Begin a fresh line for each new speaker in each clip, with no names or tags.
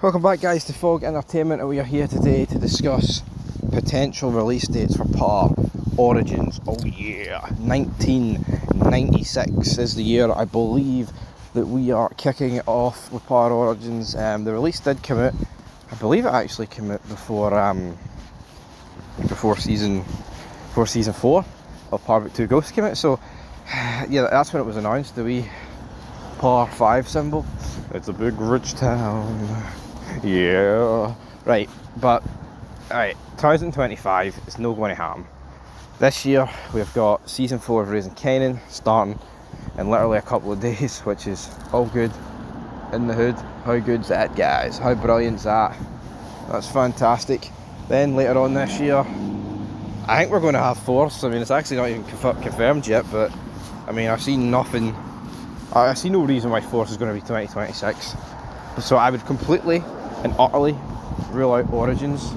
Welcome back guys to Fog Entertainment, and we are here today to discuss potential release dates for Par Origins. Oh yeah, 1996 is the year I believe that we are kicking it off with Par Origins. The release did come out, I believe it actually came out before season 4 of Par Book 2 Ghosts came out, so yeah, that's when it was announced, the wee Par 5 symbol. It's a big rich town. Yeah. Right, but alright, 2025 is no going to happen. This year we've got season 4 of Raising Kanan starting in literally a couple of days, which is all good in the hood. How good's that, guys? How brilliant's that? That's fantastic. Then later on this year, I think we're going to have Force. I mean, it's actually not even confirmed yet, but I mean, I see nothing. I see no reason why Force is going to be 2026. So I would completely and utterly rule out Origins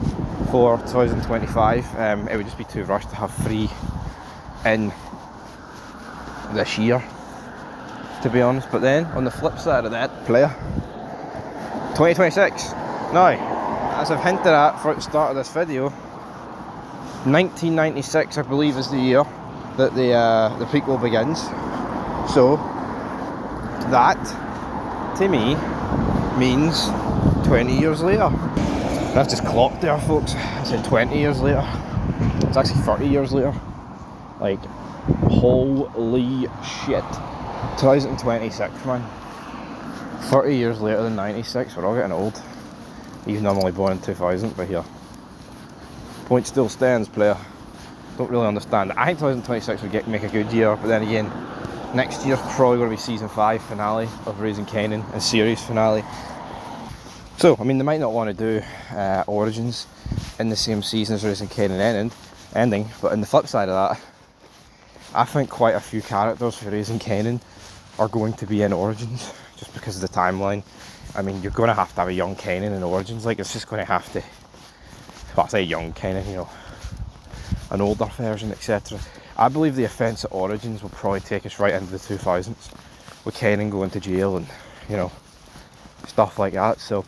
for 2025. It would just be too rushed to have 3 in this year, to be honest. But then on the flip side of that, player, 2026. Now, as I've hinted at for the start of this video, 1996 I believe is the year that the prequel begins. So that to me means 20 years later. That's just clocked there, folks. I said 20 years later. It's actually 30 years later. Like, holy shit. 2026, man. 30 years later than 96. We're all getting old. Even though I'm only born in 2000, but here. Point still stands, player. Don't really understand. I think 2026 would make a good year, but then again, next year's probably going to be season 5 finale of Raising Kanan and series finale. So, I mean, they might not want to do Origins in the same season as Raising Kanan ending, but on the flip side of that, I think quite a few characters for Raising Kanan are going to be in Origins, just because of the timeline. I mean, you're going to have a young Kanan in Origins, like, it's just going to have to, well, I say young Kanan, you know, an older version, etc. I believe the offence at Origins will probably take us right into the 2000s, with Kanan going to jail and, you know, stuff like that. So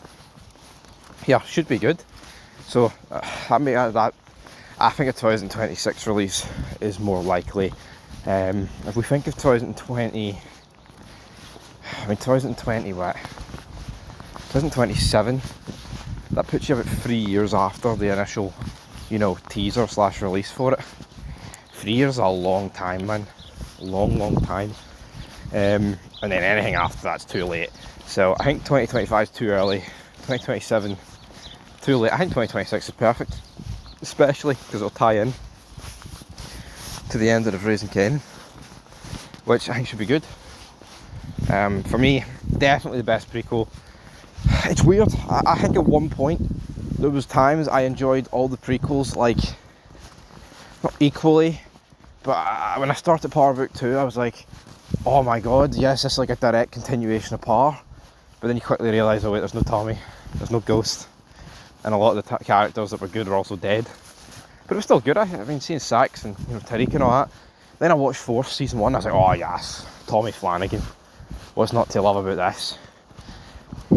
yeah, should be good. So I think a 2026 release is more likely. If we think of 2020, I mean 2020 what? 2027, that puts you about 3 years after the initial, you know, teaser / release for it. 3 years is a long time, man. Long time. And then anything after that's too late. So I think 2025 is too early. 2027 too late. I think 2026 is perfect, especially because it'll tie in to the end of Raising Kanan, which I think should be good. For me, definitely the best prequel. It's weird. I think at one point there was times I enjoyed all the prequels, like, not equally, but when I started Par Book 2, I was like, oh my god, yes, it's like a direct continuation of Par. But then you quickly realise, oh wait, there's no Tommy, there's no Ghost, and a lot of the characters that were good are also dead. But it was still good. I mean, seeing Sax and, you know, Tariq and all that. Then I watched Force season 1, I was like, oh yes, Tommy Flanagan. What's not to love about this?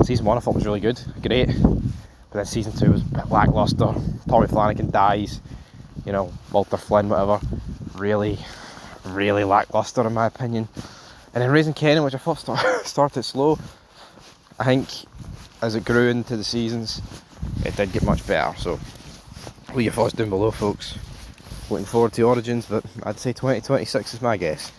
Season 1 I thought was really good, great. But then season 2 was a bit lacklustre. Tommy Flanagan dies, you know, Walter Flynn, whatever. Really lacklustre in my opinion. And then Raising Kanan, which I thought started slow, I think as it grew into the seasons, it did get much better. So leave your thoughts down below, folks. Looking forward to Origins, but I'd say 2026 is my guess.